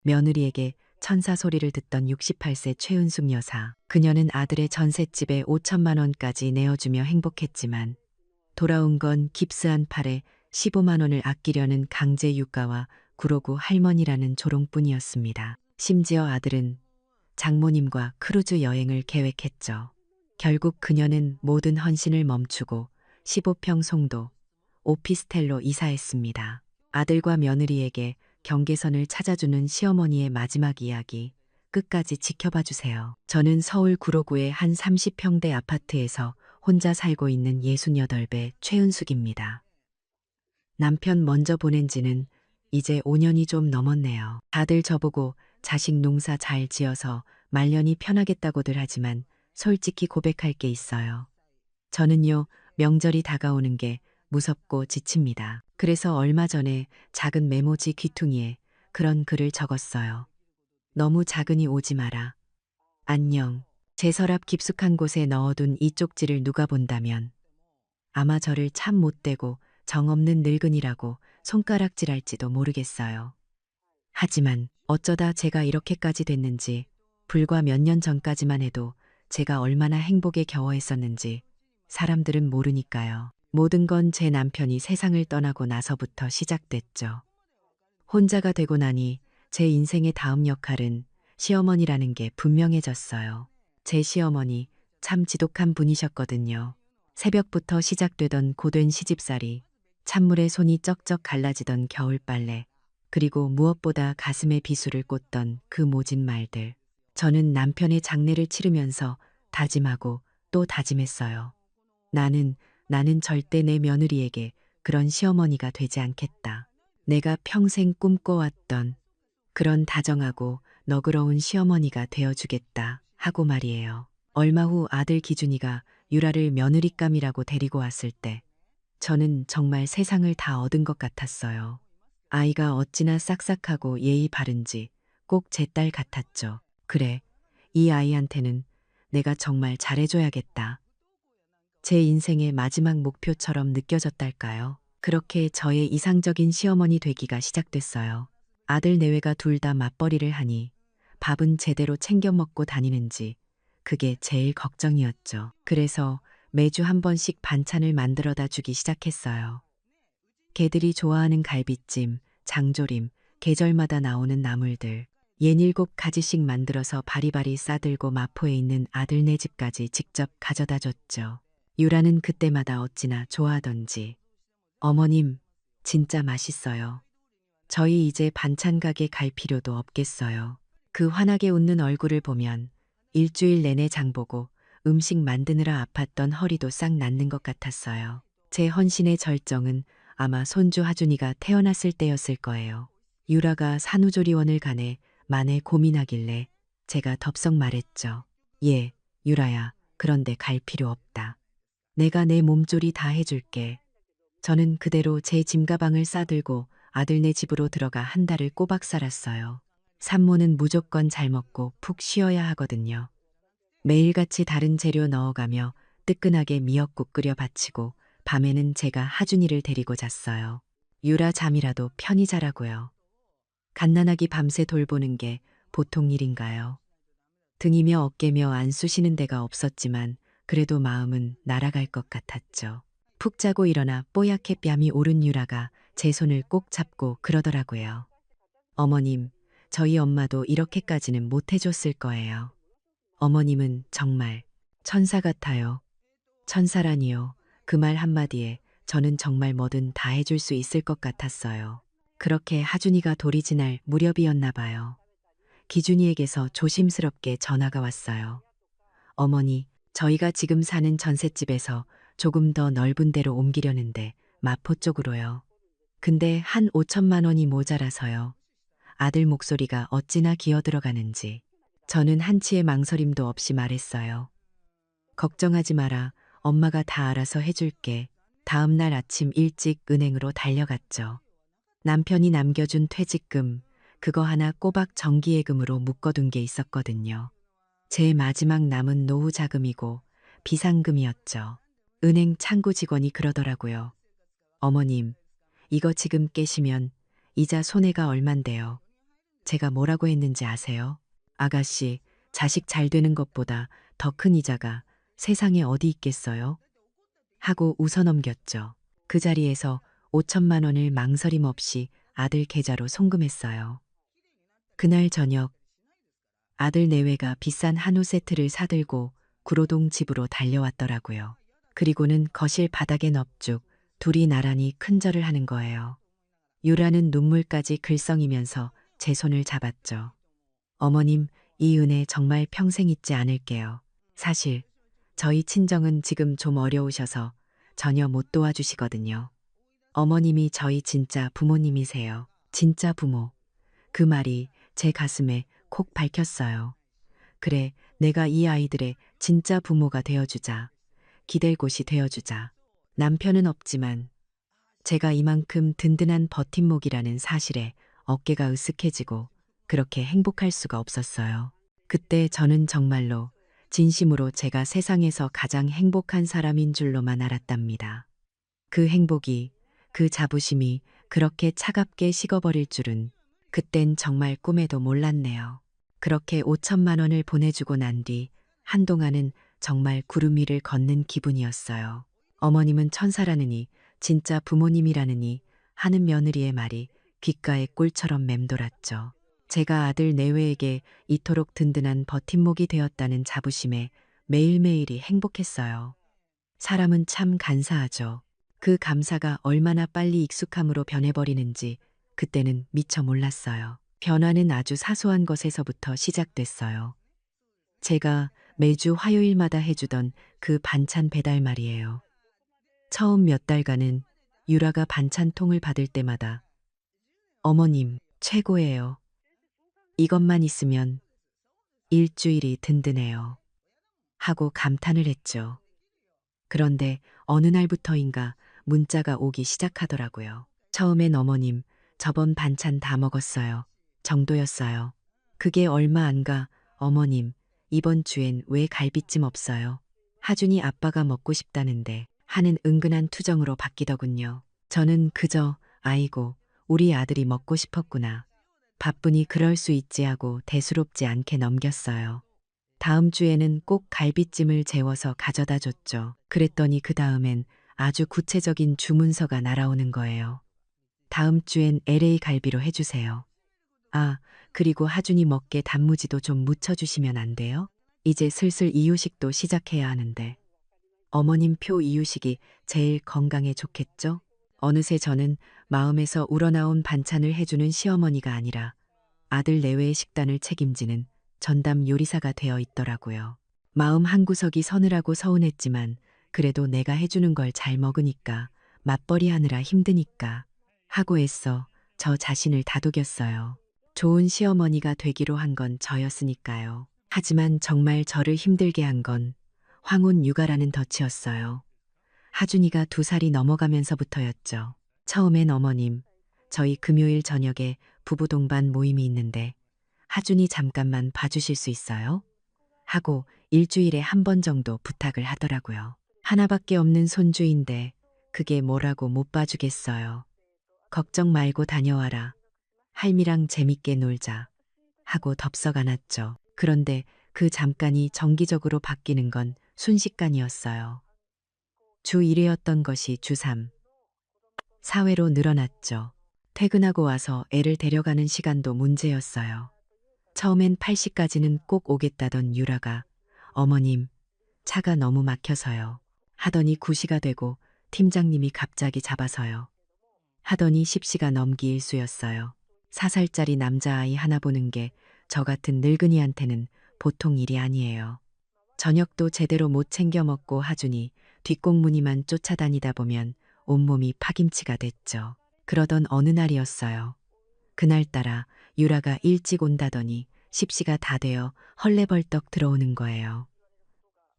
며느리에게 천사 소리를 듣던 68세 최은숙 여사. 그녀는 아들의 전셋집에 5천만 원까지 내어주며 행복했지만 돌아온 건 깁스한 팔에 15만 원을 아끼려는 강제 육가와 구로구 할머니라는 조롱뿐이었습니다. 심지어 아들은 장모님과 크루즈 여행을 계획했죠. 결국 그녀는 모든 헌신을 멈추고 15평 송도 오피스텔로 이사했습니다. 아들과 며느리에게 경계선을 찾아주는 시어머니의 마지막 이야기 끝까지 지켜봐 주세요. 저는 서울 구로구의 한 30평대 아파트에서 혼자 살고 있는 68배 최은숙입니다. 남편 먼저 보낸 지는 이제 5년이 좀 넘었네요. 다들 저보고 자식 농사 잘 지어서 말년이 편하겠다고들 하지만 솔직히 고백할 게 있어요. 저는요, 명절이 다가오는 게 무섭고 지칩니다. 그래서 얼마 전에 작은 메모지 귀퉁이에 그런 글을 적었어요. 너무 작으니 오지 마라. 안녕. 제 서랍 깊숙한 곳에 넣어둔 이 쪽지를 누가 본다면 아마 저를 참 못되고 정없는 늙은이라고 손가락질할지도 모르겠어요. 하지만 어쩌다 제가 이렇게까지 됐는지, 불과 몇 년 전까지만 해도 제가 얼마나 행복에 겨워했었는지 사람들은 모르니까요. 모든 건 제 남편이 세상을 떠나고 나서부터 시작됐죠. 혼자가 되고 나니 제 인생의 다음 역할은 시어머니라는 게 분명해졌어요. 제 시어머니 참 지독한 분이셨거든요. 새벽부터 시작되던 고된 시집살이, 찬물에 손이 쩍쩍 갈라지던 겨울빨래, 그리고 무엇보다 가슴에 비수를 꽂던 그 모진 말들. 저는 남편의 장례를 치르면서 다짐하고 또 다짐했어요. 나는 절대 내 며느리에게 그런 시어머니가 되지 않겠다. 내가 평생 꿈꿔왔던 그런 다정하고 너그러운 시어머니가 되어주겠다 하고 말이에요. 얼마 후 아들 기준이가 유라를 며느리감이라고 데리고 왔을 때 저는 정말 세상을 다 얻은 것 같았어요. 아이가 어찌나 싹싹하고 예의 바른지 꼭 제 딸 같았죠. 그래, 이 아이한테는 내가 정말 잘해줘야겠다. 제 인생의 마지막 목표처럼 느껴졌달까요? 그렇게 저의 이상적인 시어머니 되기가 시작됐어요. 아들 내외가 둘 다 맞벌이를 하니 밥은 제대로 챙겨 먹고 다니는지 그게 제일 걱정이었죠. 그래서 매주 한 번씩 반찬을 만들어다 주기 시작했어요. 개들이 좋아하는 갈비찜, 장조림, 계절마다 나오는 나물들, 67가지씩 만들어서 바리바리 싸들고 마포에 있는 아들네 집까지 직접 가져다 줬죠. 유라는 그때마다 어찌나 좋아하던지. 어머님, 진짜 맛있어요. 저희 이제 반찬 가게 갈 필요도 없겠어요. 그 환하게 웃는 얼굴을 보면 일주일 내내 장보고 음식 만드느라 아팠던 허리도 싹 낫는 것 같았어요. 제 헌신의 절정은 아마 손주 하준이가 태어났을 때였을 거예요. 유라가 산후조리원을 가네 만에 고민하길래 제가 덥석 말했죠. 예, 유라야, 그런데 갈 필요 없다. 내가 내 몸조리 다 해줄게. 저는 그대로 제 짐가방을 싸들고 아들네 집으로 들어가 한 달을 꼬박 살았어요. 산모는 무조건 잘 먹고 푹 쉬어야 하거든요. 매일같이 다른 재료 넣어가며 뜨끈하게 미역국 끓여 바치고 밤에는 제가 하준이를 데리고 잤어요. 유라 잠이라도 편히 자라고요. 갓난아기 밤새 돌보는 게 보통 일인가요? 등이며 어깨며 안 쑤시는 데가 없었지만 그래도 마음은 날아갈 것 같았죠. 푹 자고 일어나 뽀얗게 뺨이 오른 유라가 제 손을 꼭 잡고 그러더라고요. 어머님, 저희 엄마도 이렇게까지는 못 해줬을 거예요. 어머님은 정말 천사 같아요. 천사라니요. 그 말 한마디에 저는 정말 뭐든 다 해줄 수 있을 것 같았어요. 그렇게 하준이가 돌이 지날 무렵이었나 봐요. 기준이에게서 조심스럽게 전화가 왔어요. 어머니, 저희가 지금 사는 전셋집에서 조금 더 넓은 데로 옮기려는데 마포 쪽으로요. 근데 한 5천만 원이 모자라서요. 아들 목소리가 어찌나 기어들어가는지 저는 한치의 망설임도 없이 말했어요. 걱정하지 마라. 엄마가 다 알아서 해줄게. 다음 날 아침 일찍 은행으로 달려갔죠. 남편이 남겨준 퇴직금, 그거 하나 꼬박 정기예금으로 묶어둔 게 있었거든요. 제 마지막 남은 노후 자금이고 비상금이었죠. 은행 창구 직원이 그러더라고요. 어머님, 이거 지금 깨시면 이자 손해가 얼만데요. 제가 뭐라고 했는지 아세요? 아가씨, 자식 잘 되는 것보다 더 큰 이자가 세상에 어디 있겠어요? 하고 웃어넘겼죠. 그 자리에서 5천만 원을 망설임 없이 아들 계좌로 송금했어요. 그날 저녁 아들 내외가 비싼 한우 세트를 사들고 구로동 집으로 달려왔더라고요. 그리고는 거실 바닥에 넙죽 둘이 나란히 큰절을 하는 거예요. 유라는 눈물까지 글썽이면서 제 손을 잡았죠. 어머님, 이 은혜 정말 평생 잊지 않을게요. 사실 저희 친정은 지금 좀 어려우셔서 전혀 못 도와주시거든요. 어머님이 저희 진짜 부모님이세요. 진짜 부모. 그 말이 제 가슴에 콕 박혔어요. 그래, 내가 이 아이들의 진짜 부모가 되어주자. 기댈 곳이 되어주자. 남편은 없지만 제가 이만큼 든든한 버팀목이라는 사실에 어깨가 으쓱해지고 그렇게 행복할 수가 없었어요. 그때 저는 정말로 진심으로 제가 세상에서 가장 행복한 사람인 줄로만 알았답니다. 그 행복이, 그 자부심이 그렇게 차갑게 식어버릴 줄은 그땐 정말 꿈에도 몰랐네요. 그렇게 5천만 원을 보내주고 난 뒤 한동안은 정말 구름 위를 걷는 기분이었어요. 어머님은 천사라느니 진짜 부모님이라느니 하는 며느리의 말이 귓가에 꿀처럼 맴돌았죠. 제가 아들 내외에게 이토록 든든한 버팀목이 되었다는 자부심에 매일매일이 행복했어요. 사람은 참 간사하죠. 그 감사가 얼마나 빨리 익숙함으로 변해버리는지 그때는 미처 몰랐어요. 변화는 아주 사소한 것에서부터 시작됐어요. 제가 매주 화요일마다 해주던 그 반찬 배달 말이에요. 처음 몇 달간은 유라가 반찬통을 받을 때마다 어머님, 최고예요. 이것만 있으면 일주일이 든든해요. 하고 감탄을 했죠. 그런데 어느 날부터인가 문자가 오기 시작하더라고요. 처음엔 어머님, 저번 반찬 다 먹었어요. 정도였어요. 그게 얼마 안 가, 어머님, 이번 주엔 왜 갈비찜 없어요? 하준이 아빠가 먹고 싶다는데 하는 은근한 투정으로 바뀌더군요. 저는 그저 아이고, 우리 아들이 먹고 싶었구나. 바쁘니 그럴 수 있지 하고 대수롭지 않게 넘겼어요. 다음 주에는 꼭 갈비찜을 재워서 가져다 줬죠. 그랬더니 그 다음엔 아주 구체적인 주문서가 날아오는 거예요. 다음 주엔 LA 갈비로 해주세요. 아, 그리고 하준이 먹게 단무지도 좀 묻혀주시면 안 돼요? 이제 슬슬 이유식도 시작해야 하는데. 어머님 표 이유식이 제일 건강에 좋겠죠? 어느새 저는 마음에서 우러나온 반찬을 해주는 시어머니가 아니라 아들 내외의 식단을 책임지는 전담 요리사가 되어 있더라고요. 마음 한구석이 서늘하고 서운했지만 그래도 내가 해주는 걸 잘 먹으니까 맞벌이 하느라 힘드니까 하고 애써 저 자신을 다독였어요. 좋은 시어머니가 되기로 한 건 저였으니까요. 하지만 정말 저를 힘들게 한 건 황혼 육아라는 덫이었어요. 하준이가 2살이 넘어가면서부터였죠. 처음엔 어머님, 저희 금요일 저녁에 부부 동반 모임이 있는데 하준이 잠깐만 봐주실 수 있어요? 하고 일주일에 한 번 정도 부탁을 하더라고요. 하나밖에 없는 손주인데 그게 뭐라고 못 봐주겠어요. 걱정 말고 다녀와라. 할미랑 재밌게 놀자. 하고 덥석 안았죠. 그런데 그 잠깐이 정기적으로 바뀌는 건 순식간이었어요. 주 1회였던 것이 주 3, 4회로 늘어났죠. 퇴근하고 와서 애를 데려가는 시간도 문제였어요. 처음엔 8시까지는 꼭 오겠다던 유라가 어머님, 차가 너무 막혀서요. 하더니 9시가 되고 팀장님이 갑자기 잡아서요. 하더니 10시가 넘기 일쑤였어요. 4살짜리 남자아이 하나 보는 게 저 같은 늙은이한테는 보통 일이 아니에요. 저녁도 제대로 못 챙겨 먹고 하준이 뒷공무니만 쫓아다니다 보면 온몸이 파김치가 됐죠. 그러던 어느 날이었어요. 그날따라 유라가 일찍 온다더니 10시가 다 되어 헐레벌떡 들어오는 거예요.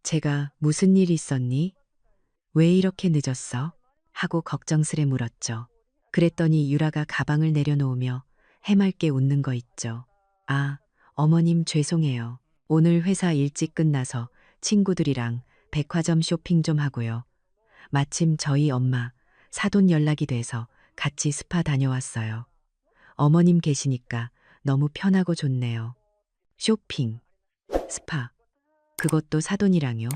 제가 무슨 일 있었니? 왜 이렇게 늦었어? 하고 걱정스레 물었죠. 그랬더니 유라가 가방을 내려놓으며 해맑게 웃는 거 있죠. 아, 어머님 죄송해요. 오늘 회사 일찍 끝나서 친구들이랑 백화점 쇼핑 좀 하고요. 마침 저희 엄마 사돈 연락이 돼서 같이 스파 다녀왔어요. 어머님 계시니까 너무 편하고 좋네요. 쇼핑, 스파, 그것도 사돈이랑요.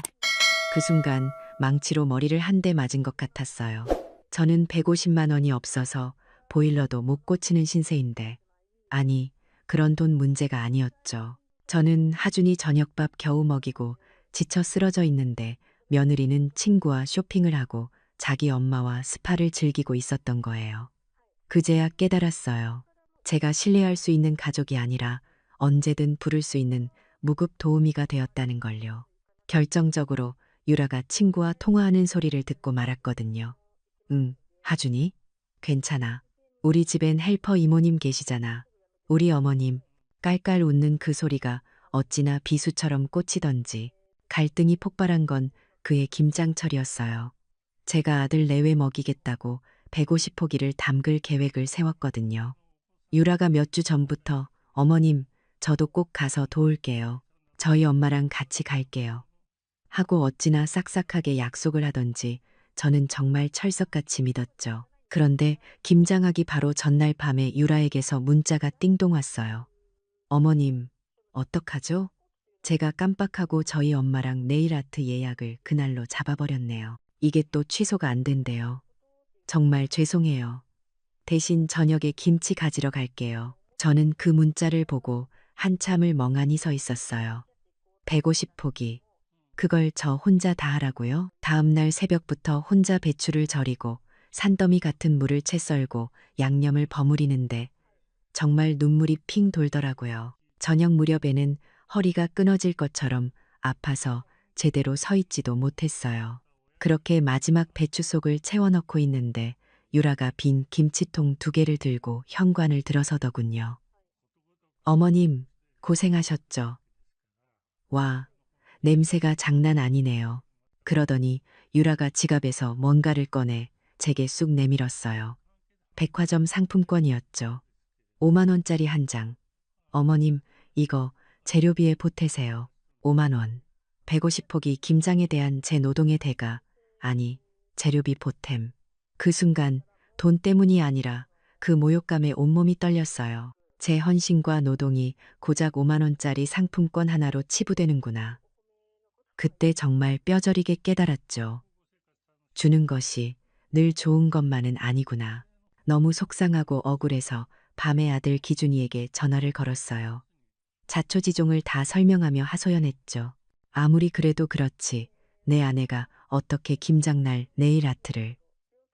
그 순간 망치로 머리를 한 대 맞은 것 같았어요. 저는 150만 원이 없어서 보일러도 못 고치는 신세인데, 아니, 그런 돈 문제가 아니었죠. 저는 하준이 저녁밥 겨우 먹이고 지쳐 쓰러져 있는데 며느리는 친구와 쇼핑을 하고 자기 엄마와 스파를 즐기고 있었던 거예요. 그제야 깨달았어요. 제가 신뢰할 수 있는 가족이 아니라 언제든 부를 수 있는 무급 도우미가 되었다는 걸요. 결정적으로 유라가 친구와 통화하는 소리를 듣고 말았거든요. 응, 하준이? 괜찮아. 우리 집엔 헬퍼 이모님 계시잖아. 우리 어머님, 깔깔 웃는 그 소리가 어찌나 비수처럼 꽂히던지 갈등이 폭발한 건 그의 김장철이었어요. 제가 아들 내외 먹이겠다고 150포기를 담글 계획을 세웠거든요. 유라가 몇 주 전부터 어머님, 저도 꼭 가서 도울게요. 저희 엄마랑 같이 갈게요. 하고 어찌나 싹싹하게 약속을 하던지 저는 정말 철석같이 믿었죠. 그런데 김장하기 바로 전날 밤에 유라에게서 문자가 띵동 왔어요. 어머님, 어떡하죠? 제가 깜빡하고 저희 엄마랑 네일 아트 예약을 그날로 잡아버렸네요. 이게 또 취소가 안 된대요. 정말 죄송해요. 대신 저녁에 김치 가지러 갈게요. 저는 그 문자를 보고 한참을 멍하니 서 있었어요. 150포기. 그걸 저 혼자 다 하라고요? 다음날 새벽부터 혼자 배추를 절이고 산더미 같은 물을 채 썰고 양념을 버무리는데 정말 눈물이 핑 돌더라고요. 저녁 무렵에는 허리가 끊어질 것처럼 아파서 제대로 서 있지도 못했어요. 그렇게 마지막 배추 속을 채워넣고 있는데 유라가 빈 김치통 2개를 들고 현관을 들어서더군요. 어머님, 고생하셨죠? 와, 냄새가 장난 아니네요. 그러더니 유라가 지갑에서 뭔가를 꺼내 제게 쑥 내밀었어요. 백화점 상품권이었죠. 5만 원짜리 한 장. 어머님, 이거 재료비에 보태세요. 5만 원. 150포기 김장에 대한 제 노동의 대가, 아니, 재료비 보탬. 그 순간 돈 때문이 아니라 그 모욕감에 온몸이 떨렸어요. 제 헌신과 노동이 고작 5만 원짜리 상품권 하나로 치부되는구나. 그때 정말 뼈저리게 깨달았죠. 주는 것이 늘 좋은 것만은 아니구나. 너무 속상하고 억울해서 밤에 아들 기준이에게 전화를 걸었어요. 자초지종을 다 설명하며 하소연했죠. 아무리 그래도 그렇지 내 아내가 어떻게 김장날 네일 아트를.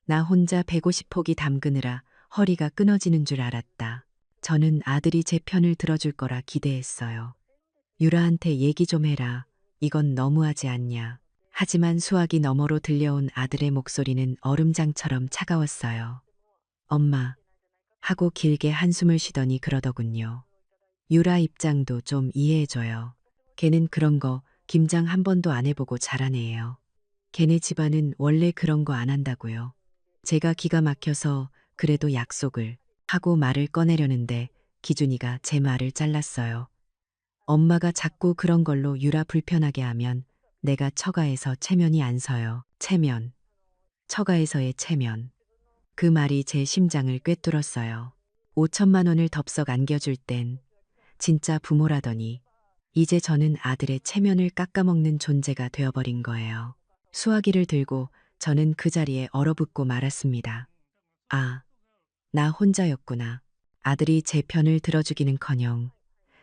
나 혼자 150포기 담그느라 허리가 끊어지는 줄 알았다. 저는 아들이 제 편을 들어줄 거라 기대했어요. 유라한테 얘기 좀 해라. 이건 너무하지 않냐. 하지만 수화기 너머로 들려온 아들의 목소리는 얼음장처럼 차가웠어요. 엄마, 하고 길게 한숨을 쉬더니 그러더군요. 유라 입장도 좀 이해해줘요. 걔는 그런 거 김장 한 번도 안 해보고 잘한 애예요. 걔네 집안은 원래 그런 거 안 한다고요. 제가 기가 막혀서 그래도 약속을 하고 말을 꺼내려는데 기준이가 제 말을 잘랐어요. 엄마가 자꾸 그런 걸로 유라 불편하게 하면 내가 처가에서 체면이 안 서요. 체면. 처가에서의 체면. 그 말이 제 심장을 꿰뚫었어요. 5천만 원을 덥석 안겨줄 땐 진짜 부모라더니 이제 저는 아들의 체면을 깎아먹는 존재가 되어버린 거예요. 수화기를 들고 저는 그 자리에 얼어붙고 말았습니다. 아, 나 혼자였구나. 아들이 제 편을 들어주기는커녕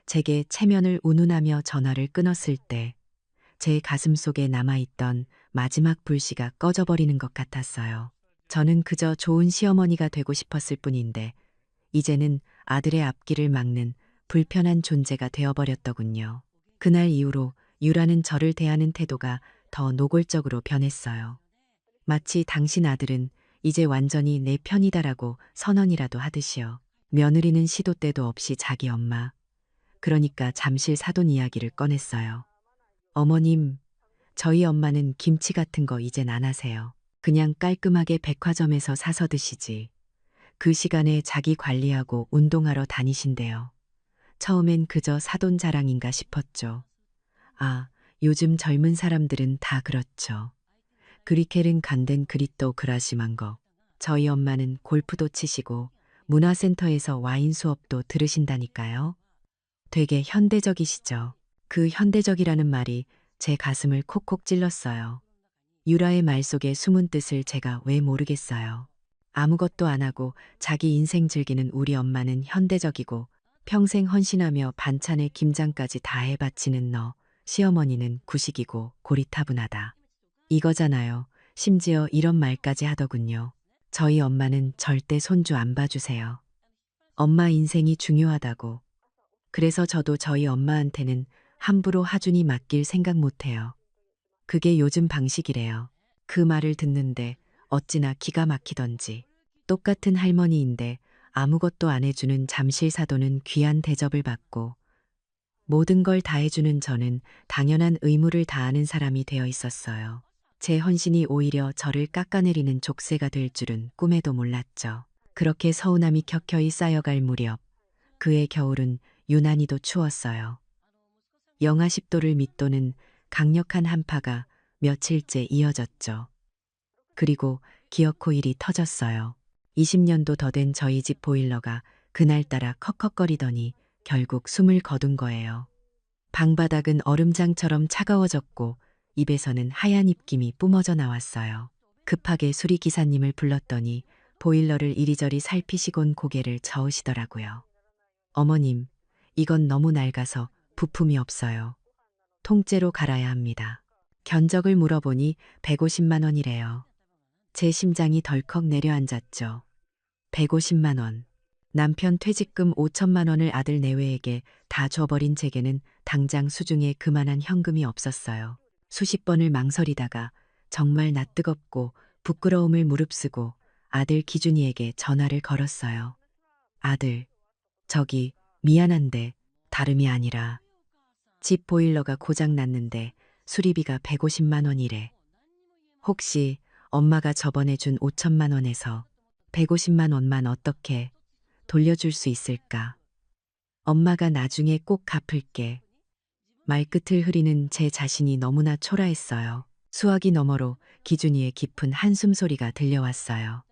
제게 체면을 운운하며 전화를 끊었을 때 제 가슴 속에 남아있던 마지막 불씨가 꺼져버리는 것 같았어요. 저는 그저 좋은 시어머니가 되고 싶었을 뿐인데 이제는 아들의 앞길을 막는 불편한 존재가 되어버렸더군요. 그날 이후로 유라는 저를 대하는 태도가 더 노골적으로 변했어요. 마치 당신 아들은 이제 완전히 내 편이다라고 선언이라도 하듯이요. 며느리는 시도 때도 없이 자기 엄마, 그러니까 잠실 사돈 이야기를 꺼냈어요. 어머님, 저희 엄마는 김치 같은 거 이젠 안 하세요. 그냥 깔끔하게 백화점에서 사서 드시지. 그 시간에 자기 관리하고 운동하러 다니신대요. 처음엔 그저 사돈 자랑인가 싶었죠. 아, 요즘 젊은 사람들은 다 그렇죠. 그리케른 간덴 그리또 그라심한 거. 저희 엄마는 골프도 치시고 문화센터에서 와인 수업도 들으신다니까요. 되게 현대적이시죠. 그 현대적이라는 말이 제 가슴을 콕콕 찔렀어요. 유라의 말 속의 숨은 뜻을 제가 왜 모르겠어요. 아무것도 안 하고 자기 인생 즐기는 우리 엄마는 현대적이고 평생 헌신하며 반찬에 김장까지 다 해바치는 너, 시어머니는 구식이고 고리타분하다. 이거잖아요. 심지어 이런 말까지 하더군요. 저희 엄마는 절대 손주 안 봐주세요. 엄마 인생이 중요하다고. 그래서 저도 저희 엄마한테는 함부로 하준이 맡길 생각 못해요. 그게 요즘 방식이래요. 그 말을 듣는데 어찌나 기가 막히던지. 똑같은 할머니인데 아무것도 안 해주는 잠실 사도는 귀한 대접을 받고 모든 걸 다 해주는 저는 당연한 의무를 다하는 사람이 되어 있었어요. 제 헌신이 오히려 저를 깎아내리는 족쇄가 될 줄은 꿈에도 몰랐죠. 그렇게 서운함이 켜켜이 쌓여갈 무렵 그해 겨울은 유난히도 추웠어요. 영하 10도를 밑도는 강력한 한파가 며칠째 이어졌죠. 그리고 기어코 일이 터졌어요. 20년도 더 된 저희 집 보일러가 그날따라 컥컥거리더니 결국 숨을 거둔 거예요. 방바닥은 얼음장처럼 차가워졌고 입에서는 하얀 입김이 뿜어져 나왔어요. 급하게 수리기사님을 불렀더니 보일러를 이리저리 살피시곤 고개를 저으시더라고요. 어머님, 이건 너무 낡아서 부품이 없어요. 통째로 갈아야 합니다. 견적을 물어보니 150만 원이래요. 제 심장이 덜컥 내려앉았죠. 150만 원. 남편 퇴직금 5천만 원을 아들 내외에게 다 줘버린 제게는 당장 수중에 그만한 현금이 없었어요. 수십 번을 망설이다가 정말 낯뜨겁고 부끄러움을 무릅쓰고 아들 기준이에게 전화를 걸었어요. 아들, 저기 미안한데 다름이 아니라 집 보일러가 고장 났는데 수리비가 150만 원이래. 혹시 엄마가 저번에 준 5천만 원에서 150만 원만 어떻게 돌려줄 수 있을까? 엄마가 나중에 꼭 갚을게. 말끝을 흐리는 제 자신이 너무나 초라했어요. 수화기 너머로 기준이의 깊은 한숨 소리가 들려왔어요.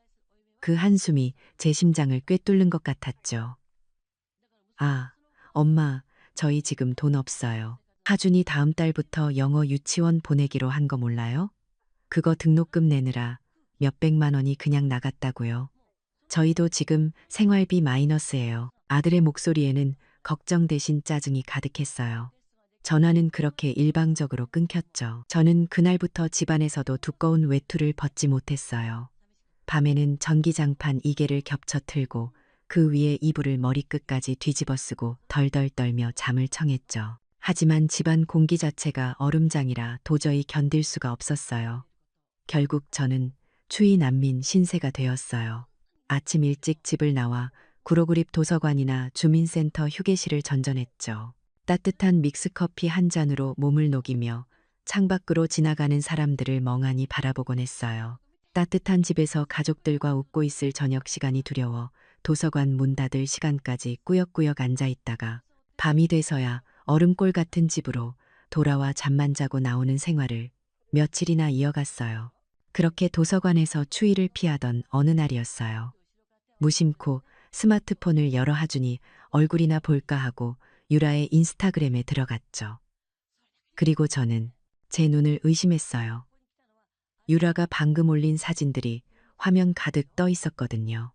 그 한숨이 제 심장을 꿰뚫는 것 같았죠. 아, 엄마, 저희 지금 돈 없어요. 하준이 다음 달부터 영어 유치원 보내기로 한 거 몰라요? 그거 등록금 내느라 몇백만 원이 그냥 나갔다고요. 저희도 지금 생활비 마이너스예요. 아들의 목소리에는 걱정 대신 짜증이 가득했어요. 전화는 그렇게 일방적으로 끊겼죠. 저는 그날부터 집안에서도 두꺼운 외투를 벗지 못했어요. 밤에는 전기장판 2개를 겹쳐 틀고 그 위에 이불을 머리끝까지 뒤집어 쓰고 덜덜 떨며 잠을 청했죠. 하지만 집안 공기 자체가 얼음장이라 도저히 견딜 수가 없었어요. 결국 저는 추위 난민 신세가 되었어요. 아침 일찍 집을 나와 구로구립 도서관이나 주민센터 휴게실을 전전했죠. 따뜻한 믹스커피 한 잔으로 몸을 녹이며 창밖으로 지나가는 사람들을 멍하니 바라보곤 했어요. 따뜻한 집에서 가족들과 웃고 있을 저녁 시간이 두려워 도서관 문 닫을 시간까지 꾸역꾸역 앉아 있다가 밤이 돼서야 얼음골 같은 집으로 돌아와 잠만 자고 나오는 생활을 며칠이나 이어갔어요. 그렇게 도서관에서 추위를 피하던 어느 날이었어요. 무심코 스마트폰을 열어 하준이 얼굴이나 볼까 하고 유라의 인스타그램에 들어갔죠. 그리고 저는 제 눈을 의심했어요. 유라가 방금 올린 사진들이 화면 가득 떠 있었거든요.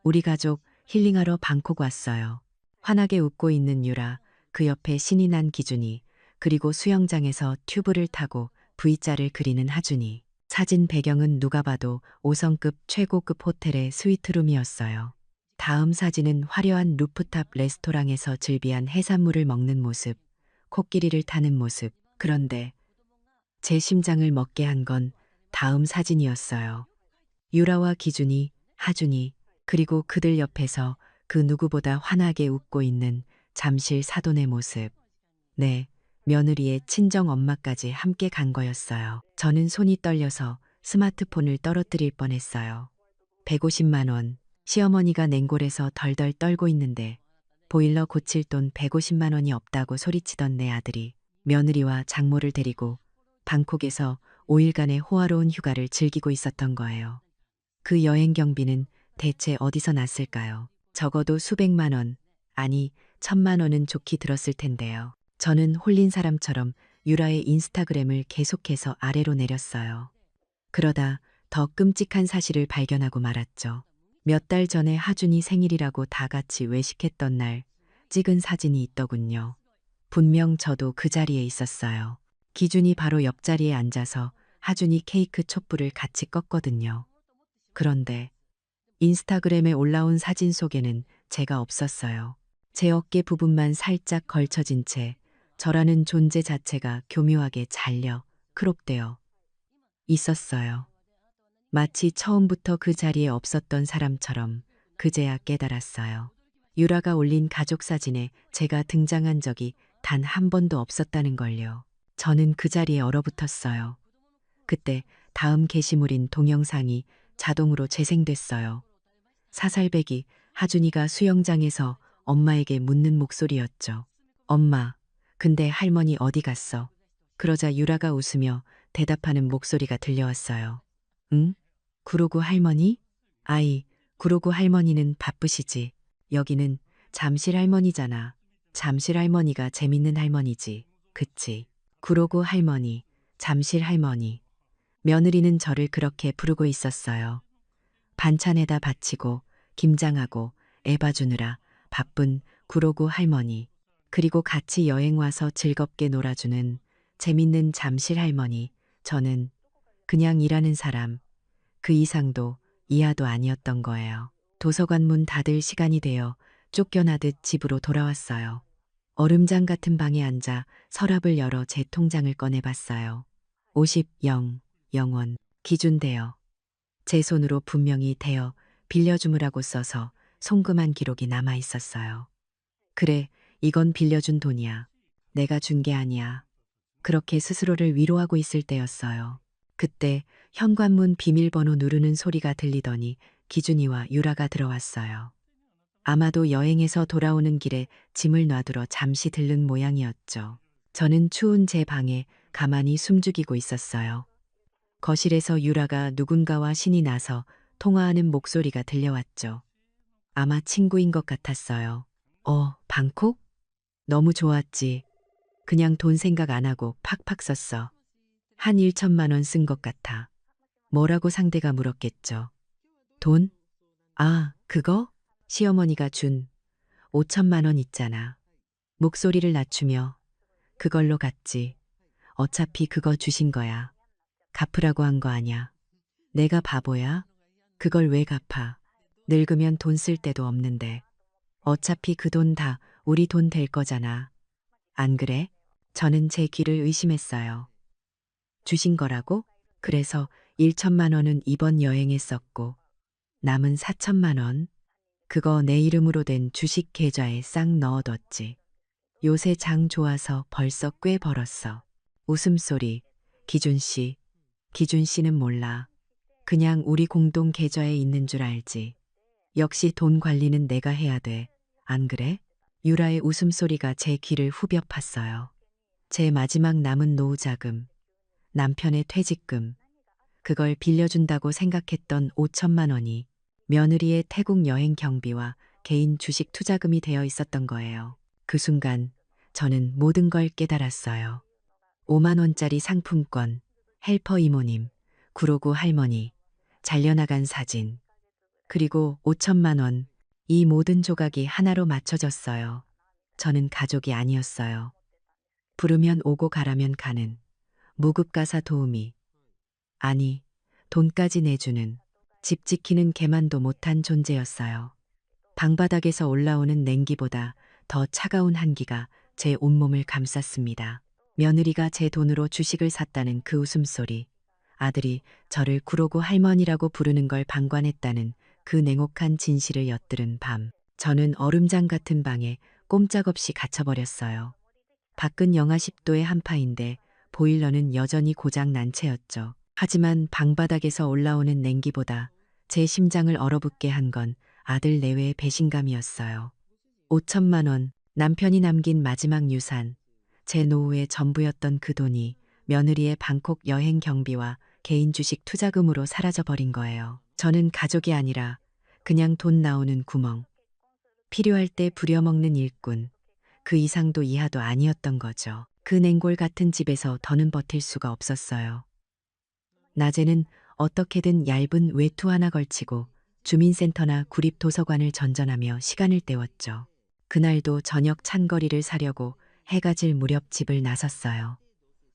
우리 가족 힐링하러 방콕 왔어요. 환하게 웃고 있는 유라, 그 옆에 신이 난 기준이, 그리고 수영장에서 튜브를 타고 V자를 그리는 하준이. 사진 배경은 누가 봐도 5성급 최고급 호텔의 스위트룸이었어요. 다음 사진은 화려한 루프탑 레스토랑에서 즐비한 해산물을 먹는 모습, 코끼리를 타는 모습. 그런데 제 심장을 먹게 한 건 다음 사진이었어요. 유라와 기준이, 하준이, 그리고 그들 옆에서 그 누구보다 환하게 웃고 있는 잠실 사돈의 모습. 네, 며느리의 친정 엄마까지 함께 간 거였어요. 저는 손이 떨려서 스마트폰을 떨어뜨릴 뻔했어요. 150만 원, 시어머니가 냉골에서 덜덜 떨고 있는데 보일러 고칠 돈 150만 원이 없다고 소리치던 내 아들이 며느리와 장모를 데리고 방콕에서 5일간의 호화로운 휴가를 즐기고 있었던 거예요. 그 여행 경비는 대체 어디서 났을까요? 적어도 수백만 원, 아니, 1,000만 원은 좋게 들었을 텐데요. 저는 홀린 사람처럼 유라의 인스타그램을 계속해서 아래로 내렸어요. 그러다 더 끔찍한 사실을 발견하고 말았죠. 몇 달 전에 하준이 생일이라고 다 같이 외식했던 날 찍은 사진이 있더군요. 분명 저도 그 자리에 있었어요. 기준이 바로 옆자리에 앉아서 하준이 케이크 촛불을 같이 껐거든요. 그런데 인스타그램에 올라온 사진 속에는 제가 없었어요. 제 어깨 부분만 살짝 걸쳐진 채 저라는 존재 자체가 교묘하게 잘려 크롭되어 있었어요. 마치 처음부터 그 자리에 없었던 사람처럼 그제야 깨달았어요. 유라가 올린 가족 사진에 제가 등장한 적이 단 한 번도 없었다는 걸요. 저는 그 자리에 얼어붙었어요. 그때 다음 게시물인 동영상이 자동으로 재생됐어요. 사살배기 하준이가 수영장에서 엄마에게 묻는 목소리였죠. 엄마, 근데 할머니 어디 갔어? 그러자 유라가 웃으며 대답하는 목소리가 들려왔어요. 응? 구로구 할머니? 아이, 구로구 할머니는 바쁘시지. 여기는 잠실 할머니잖아. 잠실 할머니가 재밌는 할머니지. 그치? 구로구 할머니, 잠실 할머니. 며느리는 저를 그렇게 부르고 있었어요. 반찬에다 바치고 김장하고 애 봐주느라 바쁜 구로구 할머니. 그리고 같이 여행 와서 즐겁게 놀아주는 재밌는 잠실 할머니. 저는 그냥 일하는 사람, 그 이상도 이하도 아니었던 거예요. 도서관 문 닫을 시간이 되어 쫓겨나듯 집으로 돌아왔어요. 얼음장 같은 방에 앉아 서랍을 열어 제 통장을 꺼내봤어요. 50, 0, 0원, 기준되어. 제 손으로 분명히 대어 빌려주무라고 써서 송금한 기록이 남아 있었어요. 그래, 이건 빌려준 돈이야. 내가 준 게 아니야. 그렇게 스스로를 위로하고 있을 때였어요. 그때 현관문 비밀번호 누르는 소리가 들리더니 기준이와 유라가 들어왔어요. 아마도 여행에서 돌아오는 길에 짐을 놔두러 잠시 들른 모양이었죠. 저는 추운 제 방에 가만히 숨죽이고 있었어요. 거실에서 유라가 누군가와 신이 나서 통화하는 목소리가 들려왔죠. 아마 친구인 것 같았어요. 방콕? 너무 좋았지. 그냥 돈 생각 안 하고 팍팍 썼어. 한 1,000만 원 쓴 것 같아. 뭐라고 상대가 물었겠죠. 돈? 아, 그거? 시어머니가 준 5,000만 원 있잖아. 목소리를 낮추며 그걸로 갔지. 어차피 그거 주신 거야. 갚으라고 한 거 아냐. 내가 바보야? 그걸 왜 갚아? 늙으면 돈 쓸 데도 없는데. 어차피 그 돈 다 우리 돈 될 거잖아. 안 그래? 저는 제 귀를 의심했어요. 주신 거라고? 그래서 1,000만 원은 이번 여행에 썼고 남은 4,000만 원? 그거 내 이름으로 된 주식 계좌에 싹 넣어뒀지. 요새 장 좋아서 벌써 꽤 벌었어. 웃음소리. 기준 씨. 기준 씨는 몰라. 그냥 우리 공동 계좌에 있는 줄 알지. 역시 돈 관리는 내가 해야 돼. 안 그래? 유라의 웃음소리가 제 귀를 후벼 팠어요. 제 마지막 남은 노후 자금, 남편의 퇴직금, 그걸 빌려준다고 생각했던 5,000만 원이 며느리의 태국 여행 경비와 개인 주식 투자금이 되어 있었던 거예요. 그 순간 저는 모든 걸 깨달았어요. 5만 원짜리 상품권, 헬퍼 이모님, 구로구 할머니, 잘려나간 사진, 그리고 5,000만 원, 이 모든 조각이 하나로 맞춰졌어요. 저는 가족이 아니었어요. 부르면 오고 가라면 가는 무급가사 도우미. 아니, 돈까지 내주는 집 지키는 개만도 못한 존재였어요. 방바닥에서 올라오는 냉기보다 더 차가운 한기가 제 온몸을 감쌌습니다. 며느리가 제 돈으로 주식을 샀다는 그 웃음소리, 아들이 저를 구로구 할머니라고 부르는 걸 방관했다는 그 냉혹한 진실을 엿들은 밤, 저는 얼음장 같은 방에 꼼짝없이 갇혀버렸어요. 밖은 영하 10도의 한파인데 보일러는 여전히 고장 난 채였죠. 하지만 방바닥에서 올라오는 냉기보다 제 심장을 얼어붙게 한 건 아들 내외의 배신감이었어요. 5,000만 원, 남편이 남긴 마지막 유산, 제 노후의 전부였던 그 돈이 며느리의 방콕 여행 경비와 개인 주식 투자금으로 사라져버린 거예요. 저는 가족이 아니라 그냥 돈 나오는 구멍. 필요할 때 부려먹는 일꾼. 그 이상도 이하도 아니었던 거죠. 그 냉골 같은 집에서 더는 버틸 수가 없었어요. 낮에는 어떻게든 얇은 외투 하나 걸치고 주민센터나 구립도서관을 전전하며 시간을 때웠죠. 그날도 저녁 찬거리를 사려고 해가 질 무렵 집을 나섰어요.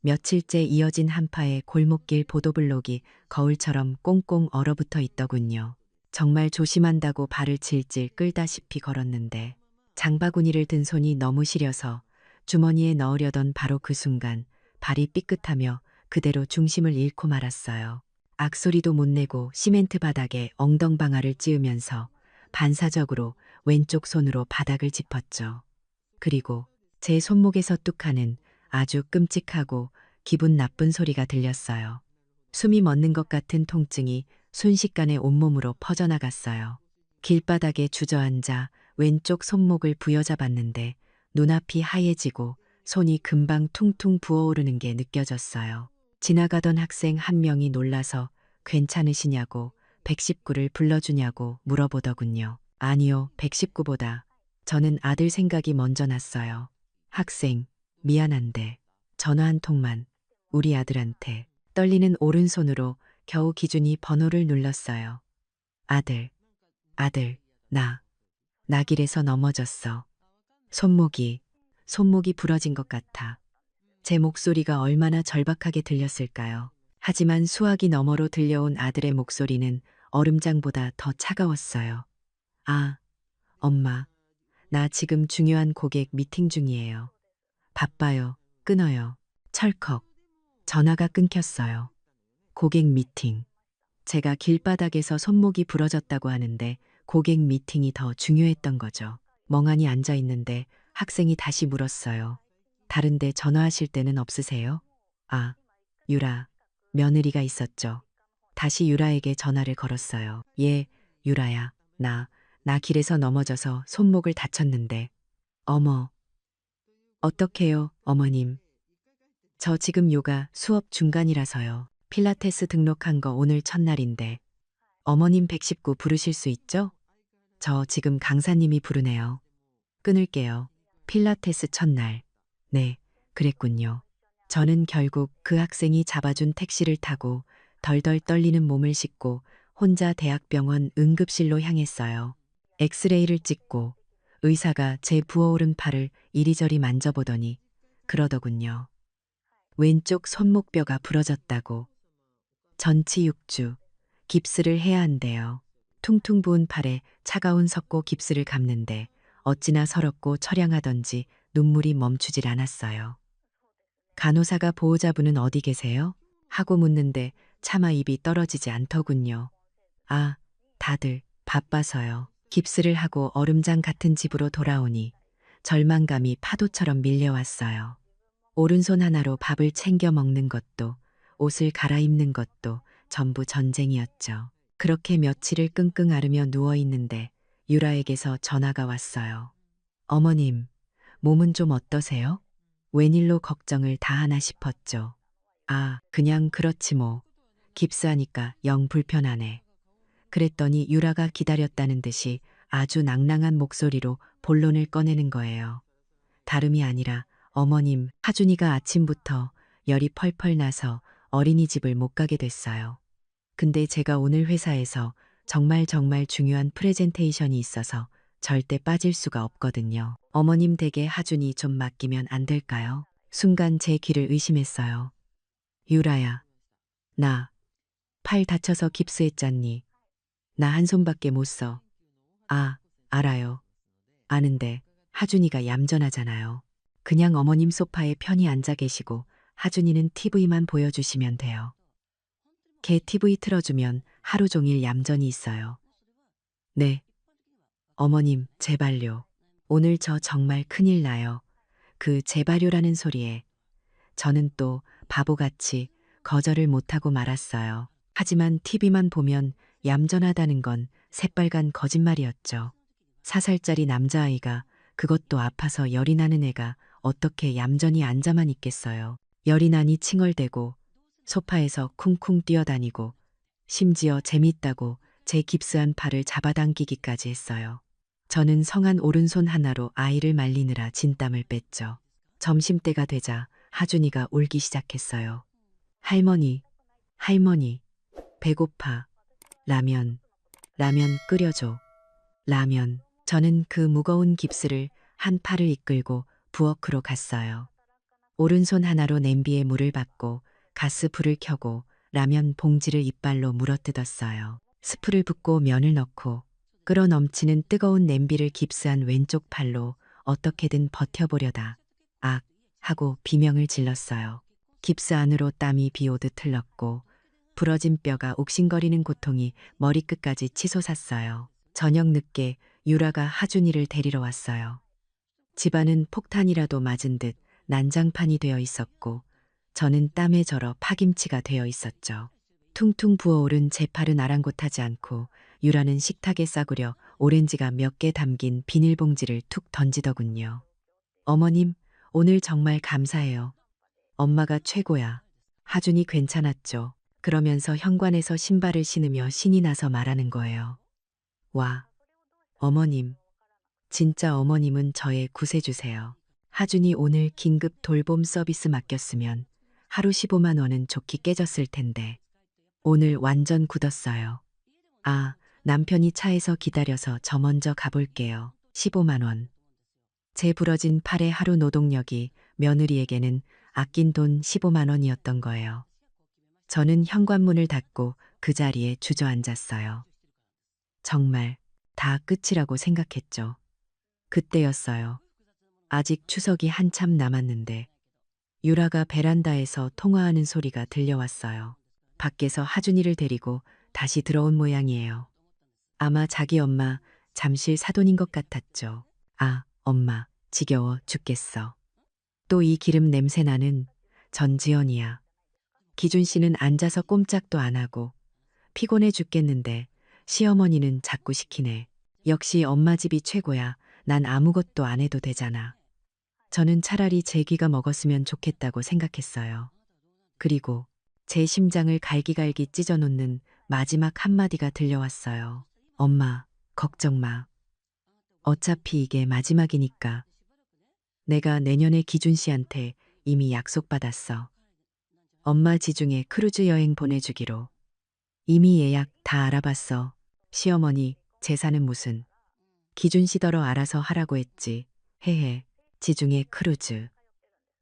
며칠째 이어진 한파에 골목길 보도블록이 거울처럼 꽁꽁 얼어붙어 있더군요. 정말 조심한다고 발을 질질 끌다시피 걸었는데 장바구니를 든 손이 너무 시려서 주머니에 넣으려던 바로 그 순간 발이 삐끗하며 그대로 중심을 잃고 말았어요. 악소리도 못 내고 시멘트 바닥에 엉덩방아를 찧으면서 반사적으로 왼쪽 손으로 바닥을 짚었죠. 그리고 제 손목에서 뚝하는 아주 끔찍하고 기분 나쁜 소리가 들렸어요. 숨이 멎는 것 같은 통증이 순식간에 온몸으로 퍼져나갔어요. 길바닥에 주저앉아 왼쪽 손목을 부여잡았는데 눈앞이 하얘지고 손이 금방 퉁퉁 부어오르는 게 느껴졌어요. 지나가던 학생 한 명이 놀라서 괜찮으시냐고 119를 불러주냐고 물어보더군요. 아니요, 119보다 저는 아들 생각이 먼저 났어요. 학생, 미안한데 전화 한 통만 우리 아들한테. 떨리는 오른손으로 겨우 기준이 번호를 눌렀어요. 아들, 아들, 나 길에서 넘어졌어. 손목이 부러진 것 같아. 제 목소리가 얼마나 절박하게 들렸을까요? 하지만 수화기 너머로 들려온 아들의 목소리는 얼음장보다 더 차가웠어요. 아, 엄마, 나 지금 중요한 고객 미팅 중이에요. 바빠요. 끊어요. 철컥. 전화가 끊겼어요. 고객 미팅. 제가 길바닥에서 손목이 부러졌다고 하는데 고객 미팅이 더 중요했던 거죠. 멍하니 앉아 있는데 학생이 다시 물었어요. 다른데 전화하실 때는 없으세요? 아, 유라. 며느리가 있었죠. 다시 유라에게 전화를 걸었어요. 예, 유라야. 나 길에서 넘어져서 손목을 다쳤는데. 어머. 어떡해요, 어머님. 저 지금 요가 수업 중간이라서요. 필라테스 등록한 거 오늘 첫날인데. 어머님 119 부르실 수 있죠? 저 지금 강사님이 부르네요. 끊을게요. 필라테스 첫날. 네, 그랬군요. 저는 결국 그 학생이 잡아준 택시를 타고 덜덜 떨리는 몸을 싣고 혼자 대학병원 응급실로 향했어요. 엑스레이를 찍고 의사가 제 부어오른 팔을 이리저리 만져보더니 그러더군요. 왼쪽 손목뼈가 부러졌다고. 전치 6주, 깁스를 해야 한대요. 퉁퉁 부은 팔에 차가운 석고 깁스를 감는데 어찌나 서럽고 처량하던지 눈물이 멈추질 않았어요. 간호사가 보호자분은 어디 계세요? 하고 묻는데 차마 입이 떨어지지 않더군요. 아, 다들 바빠서요. 깁스를 하고 얼음장 같은 집으로 돌아오니 절망감이 파도처럼 밀려왔어요. 오른손 하나로 밥을 챙겨 먹는 것도 옷을 갈아입는 것도 전부 전쟁이었죠. 그렇게 며칠을 끙끙 앓으며 누워 있는데 유라에게서 전화가 왔어요. 어머님, 몸은 좀 어떠세요? 웬일로 걱정을 다 하나 싶었죠. 아, 그냥 그렇지 뭐. 깁스하니까 영 불편하네. 그랬더니 유라가 기다렸다는 듯이 아주 낭낭한 목소리로 본론을 꺼내는 거예요. 다름이 아니라 어머님, 하준이가 아침부터 열이 펄펄 나서 어린이집을 못 가게 됐어요. 근데 제가 오늘 회사에서 정말 중요한 프레젠테이션이 있어서 절대 빠질 수가 없거든요. 어머님 댁에 하준이 좀 맡기면 안 될까요? 순간 제 귀를 의심했어요. 유라야, 나 팔 다쳐서 깁스했잖니. 나 한 손밖에 못 써. 아, 알아요. 아는데 하준이가 얌전하잖아요. 그냥 어머님 소파에 편히 앉아 계시고 하준이는 TV만 보여주시면 돼요. 걔 TV 틀어주면 하루 종일 얌전히 있어요. 네. 어머님, 제발요. 오늘 저 정말 큰일 나요. 그 제발요라는 소리에 저는 또 바보같이 거절을 못하고 말았어요. 하지만 TV만 보면 얌전하다는 건 새빨간 거짓말이었죠. 4살짜리 남자아이가, 그것도 아파서 열이 나는 애가 어떻게 얌전히 앉아만 있겠어요. 열이 나니 칭얼대고 소파에서 쿵쿵 뛰어다니고 심지어 재밌다고 제 깁스한 팔을 잡아당기기까지 했어요. 저는 성한 오른손 하나로 아이를 말리느라 진땀을 뺐죠. 점심때가 되자 하준이가 울기 시작했어요. 할머니, 할머니, 배고파. 라면, 라면 끓여줘. 라면. 저는 그 무거운 깁스를 한 팔을 이끌고 부엌으로 갔어요. 오른손 하나로 냄비에 물을 받고 가스불을 켜고 라면 봉지를 이빨로 물어뜯었어요. 스프를 붓고 면을 넣고 끓어 넘치는 뜨거운 냄비를 깁스한 왼쪽 팔로 어떻게든 버텨보려다 악 하고 비명을 질렀어요. 깁스 안으로 땀이 비오듯 흘렀고 부러진 뼈가 옥신거리는 고통이 머리끝까지 치솟았어요. 저녁 늦게 유라가 하준이를 데리러 왔어요. 집안은 폭탄이라도 맞은 듯 난장판이 되어 있었고 저는 땀에 절어 파김치가 되어 있었죠. 퉁퉁 부어오른 제 팔은 아랑곳하지 않고 유라는 식탁에 싸구려 오렌지가 몇 개 담긴 비닐봉지를 툭 던지더군요. 어머님, 오늘 정말 감사해요. 엄마가 최고야. 하준이 괜찮았죠. 그러면서 현관에서 신발을 신으며 신이 나서 말하는 거예요. 와, 어머님. 진짜 어머님은 저의 구세주세요. 하준이 오늘 긴급 돌봄 서비스 맡겼으면 하루 15만 원은 좋게 깨졌을 텐데 오늘 완전 굳었어요. 아, 남편이 차에서 기다려서 저 먼저 가볼게요. 15만 원. 제 부러진 팔의 하루 노동력이 며느리에게는 아낀 돈 15만 원이었던 거예요. 저는 현관문을 닫고 그 자리에 주저앉았어요. 정말 다 끝이라고 생각했죠. 그때였어요. 아직 추석이 한참 남았는데 유라가 베란다에서 통화하는 소리가 들려왔어요. 밖에서 하준이를 데리고 다시 들어온 모양이에요. 아마 자기 엄마 잠실 사돈인 것 같았죠. 아, 엄마, 지겨워 죽겠어. 또 이 기름 냄새 나는 전지현이야. 기준 씨는 앉아서 꼼짝도 안 하고 피곤해 죽겠는데 시어머니는 자꾸 시키네. 역시 엄마 집이 최고야. 난 아무것도 안 해도 되잖아. 저는 차라리 제 귀가 먹었으면 좋겠다고 생각했어요. 그리고 제 심장을 갈기갈기 찢어놓는 마지막 한마디가 들려왔어요. 엄마, 걱정 마. 어차피 이게 마지막이니까. 내가 내년에 기준 씨한테 이미 약속받았어. 엄마 지중해 크루즈 여행 보내주기로. 이미 예약 다 알아봤어. 시어머니, 재산은 무슨. 기준 씨더러 알아서 하라고 했지. 헤헤, 지중해 크루즈.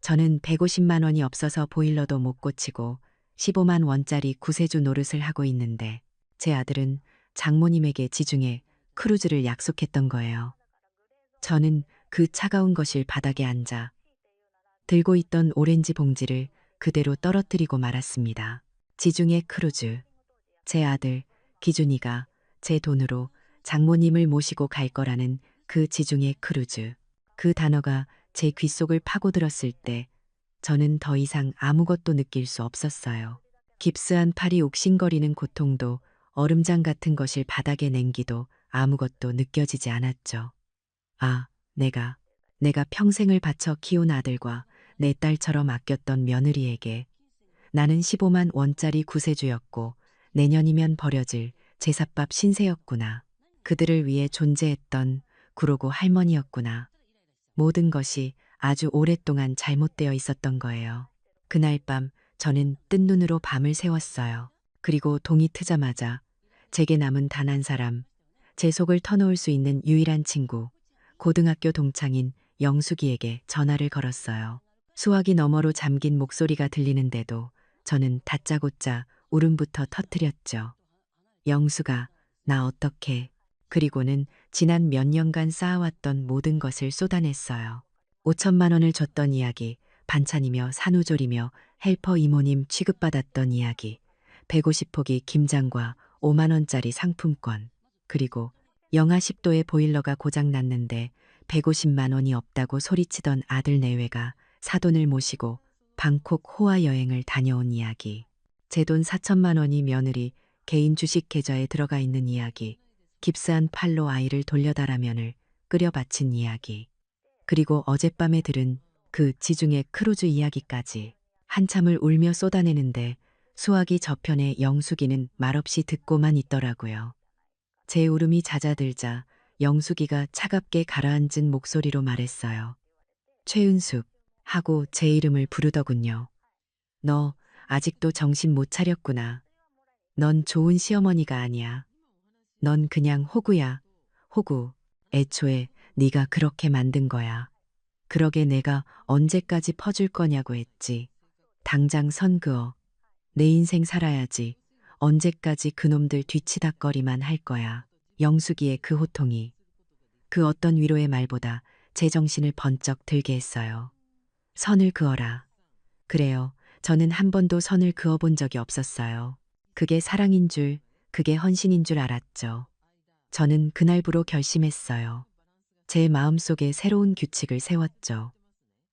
저는 150만 원이 없어서 보일러도 못 고치고 15만 원짜리 구세주 노릇을 하고 있는데 제 아들은 장모님에게 지중해 크루즈를 약속했던 거예요. 저는 그 차가운 거실 바닥에 앉아 들고 있던 오렌지 봉지를 그대로 떨어뜨리고 말았습니다. 지중해 크루즈. 제 아들 기준이가 제 돈으로 장모님을 모시고 갈 거라는 그 지중해 크루즈. 그 단어가 제 귓속을 파고들었을 때 저는 더 이상 아무것도 느낄 수 없었어요. 깁스한 팔이 옥신거리는 고통도 얼음장 같은 것을 바닥에 냉기도 아무것도 느껴지지 않았죠. 아, 내가 평생을 바쳐 키운 아들과 내 딸처럼 아꼈던 며느리에게 나는 15만 원짜리 구세주였고 내년이면 버려질 제삿밥 신세였구나. 그들을 위해 존재했던 구로구 할머니였구나. 모든 것이 아주 오랫동안 잘못되어 있었던 거예요. 그날 밤 저는 뜬 눈으로 밤을 새웠어요. 그리고 동이 트자마자 제게 남은 단 한 사람, 제 속을 터놓을 수 있는 유일한 친구, 고등학교 동창인 영숙이에게 전화를 걸었어요. 수화기 너머로 잠긴 목소리가 들리는데도 저는 다짜고짜 울음부터 터뜨렸죠. 영숙아, 나 어떡해. 그리고는 지난 몇 년간 쌓아왔던 모든 것을 쏟아냈어요. 5천만 원을 줬던 이야기, 반찬이며 산후조리며 헬퍼 이모님 취급받았던 이야기, 150포기 김장과 5만 원짜리 상품권, 그리고 영하 10도의 보일러가 고장났는데 150만 원이 없다고 소리치던 아들 내외가 사돈을 모시고 방콕 호화 여행을 다녀온 이야기, 제 돈 4천만 원이 며느리 개인 주식 계좌에 들어가 있는 이야기, 깁스한 팔로 아이를 돌려달라면을 끓여 바친 이야기, 그리고 어젯밤에 들은 그 지중해 크루즈 이야기까지 한참을 울며 쏟아내는데 수화기 저편에 영숙이는 말없이 듣고만 있더라고요. 제 울음이 잦아들자 영숙이가 차갑게 가라앉은 목소리로 말했어요. 최은숙 하고 제 이름을 부르더군요. 너 아직도 정신 못 차렸구나. 넌 좋은 시어머니가 아니야. 넌 그냥 호구야. 호구. 애초에 네가 그렇게 만든 거야. 그러게 내가 언제까지 퍼줄 거냐고 했지. 당장 선 그어. 내 인생 살아야지. 언제까지 그놈들 뒤치다꺼리만 할 거야. 영숙이의 그 호통이 그 어떤 위로의 말보다 제 정신을 번쩍 들게 했어요. 선을 그어라. 그래요. 저는 한 번도 선을 그어본 적이 없었어요. 그게 사랑인 줄, 그게 헌신인 줄 알았죠. 저는 그날부로 결심했어요. 제 마음속에 새로운 규칙을 세웠죠.